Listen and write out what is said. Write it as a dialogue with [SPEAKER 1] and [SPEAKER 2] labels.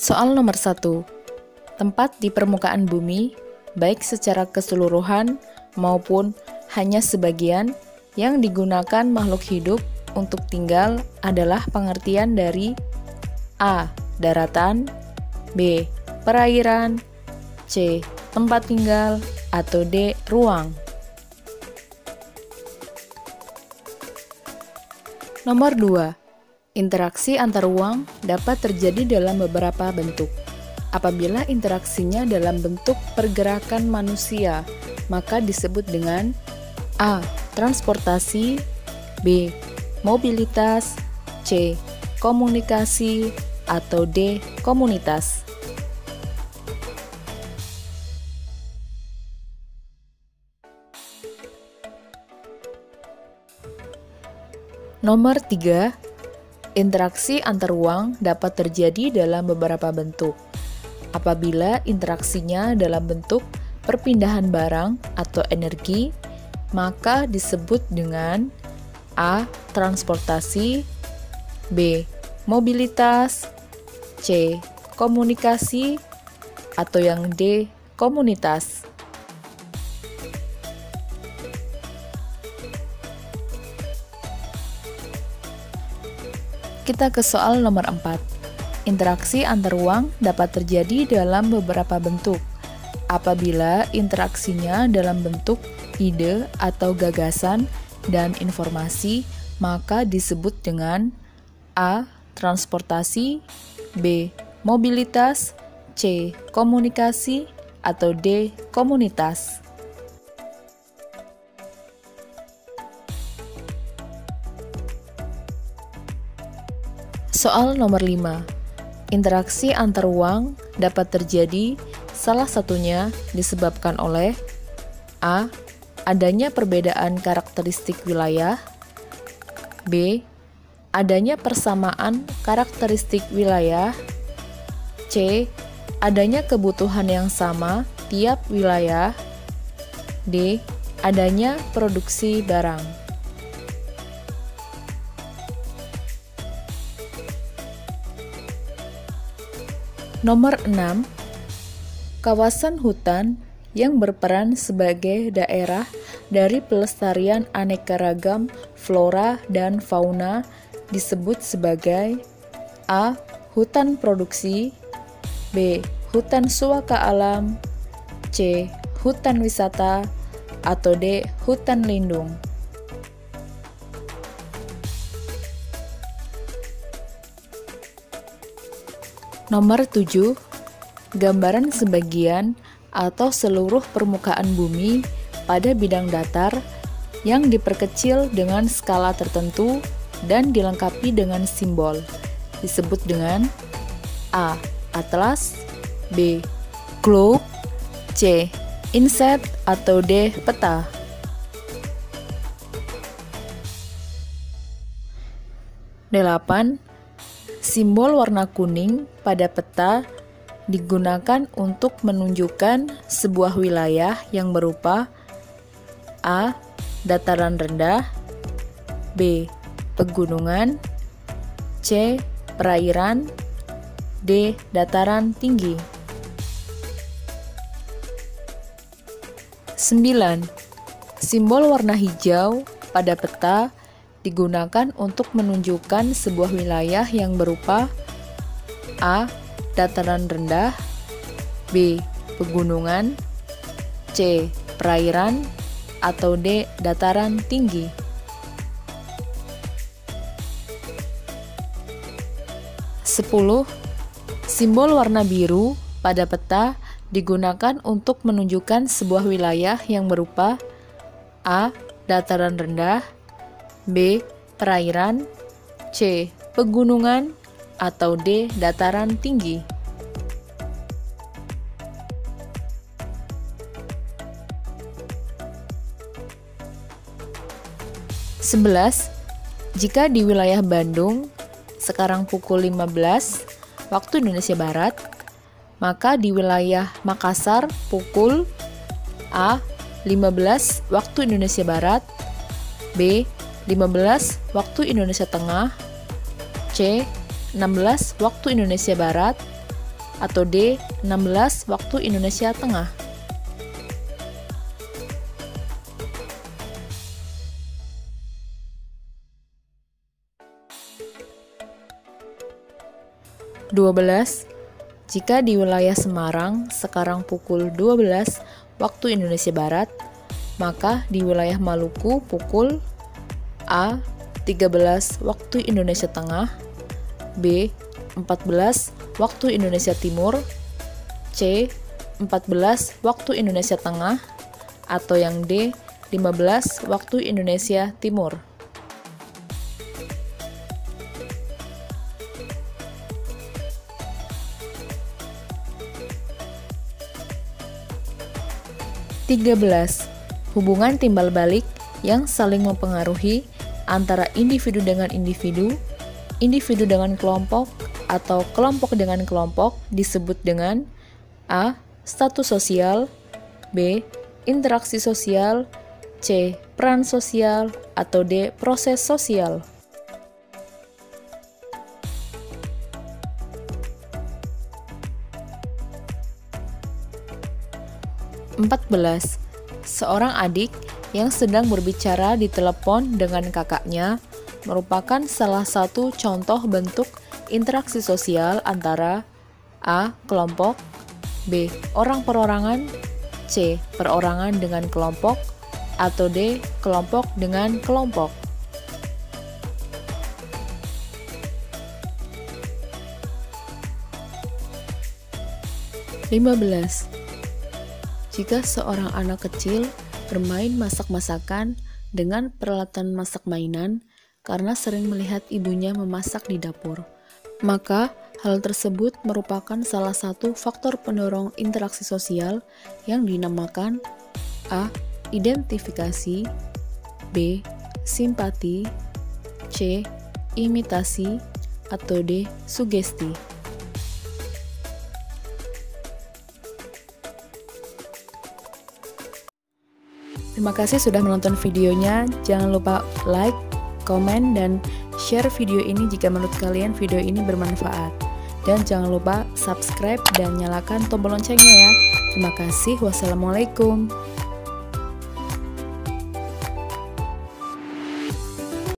[SPEAKER 1] Soal nomor 1. Tempat di permukaan bumi, baik secara keseluruhan maupun hanya sebagian, yang digunakan makhluk hidup untuk tinggal adalah pengertian dari A. Daratan, B. Perairan, C. Tempat tinggal, atau D. Ruang. Nomor 2. Interaksi antar ruang dapat terjadi dalam beberapa bentuk. Apabila interaksinya dalam bentuk pergerakan manusia, maka disebut dengan A. Transportasi, B. Mobilitas, C. Komunikasi, atau D. Komunitas. Nomor 3. Interaksi antar ruang dapat terjadi dalam beberapa bentuk. Apabila interaksinya dalam bentuk perpindahan barang atau energi, maka disebut dengan A. Transportasi, B. Mobilitas, C. Komunikasi, atau yang D. Komunitas. Kita ke soal nomor 4. Interaksi antar ruang dapat terjadi dalam beberapa bentuk. Apabila interaksinya dalam bentuk ide atau gagasan dan informasi, maka disebut dengan A. Transportasi, B. Mobilitas, C. Komunikasi, atau D. Komunitas. Soal nomor 5. Interaksi antar ruang dapat terjadi salah satunya disebabkan oleh A. Adanya perbedaan karakteristik wilayah, B. Adanya persamaan karakteristik wilayah, C. Adanya kebutuhan yang sama tiap wilayah, D. Adanya produksi barang. Nomor 6. Kawasan hutan yang berperan sebagai daerah dari pelestarian aneka ragam flora dan fauna disebut sebagai A. Hutan produksi, B. Hutan suaka alam, C. Hutan wisata, atau D. Hutan lindung. Nomor 7. Gambaran sebagian atau seluruh permukaan bumi pada bidang datar yang diperkecil dengan skala tertentu dan dilengkapi dengan simbol disebut dengan A. Atlas, B. Globe, C. Inset, atau D. Peta. Delapan. Simbol warna kuning pada peta digunakan untuk menunjukkan sebuah wilayah yang berupa A. Dataran rendah, B. Pegunungan, C. Perairan, D. Dataran tinggi. 9. Simbol warna hijau pada peta digunakan untuk menunjukkan sebuah wilayah yang berupa A. Dataran rendah, B. Pegunungan, C. Perairan, atau D. Dataran tinggi. 10. Simbol warna biru pada peta digunakan untuk menunjukkan sebuah wilayah yang berupa A. Dataran rendah, B. Perairan, C. Pegunungan, atau D. Dataran tinggi. 11. Jika di wilayah Bandung sekarang pukul 15 waktu Indonesia Barat, maka di wilayah Makassar pukul A. 15 waktu Indonesia Barat, B. 15 waktu Indonesia Tengah, C. 16 waktu Indonesia Barat, atau D. 16 waktu Indonesia Tengah. Jika di wilayah Semarang sekarang pukul 12 waktu Indonesia Barat, maka di wilayah Maluku pukul A. 13 waktu Indonesia Tengah, B. 14 waktu Indonesia Timur, C. 14 waktu Indonesia Tengah, atau yang D. 15 waktu Indonesia Timur. Hubungan timbal balik yang saling mempengaruhi antara individu dengan individu dengan kelompok, atau kelompok dengan kelompok disebut dengan A. Status sosial, B. Interaksi sosial, C. Peran sosial, atau D. Proses sosial. 14. Seorang adik yang sedang berbicara di telepon dengan kakaknya merupakan salah satu contoh bentuk interaksi sosial antara A. Kelompok, B. Orang perorangan, C. Perorangan dengan kelompok, atau D. Kelompok dengan kelompok. 15. Jika seorang anak kecil bermain masak-masakan dengan peralatan masak mainan karena sering melihat ibunya memasak di dapur, maka hal tersebut merupakan salah satu faktor pendorong interaksi sosial yang dinamakan A. Identifikasi, B. Simpati, C. Imitasi, atau D. Sugesti. Terima kasih sudah menonton videonya. Jangan lupa like, komen, dan share video ini jika menurut kalian video ini bermanfaat. Dan jangan lupa subscribe dan nyalakan tombol loncengnya ya. Terima kasih. Wassalamualaikum.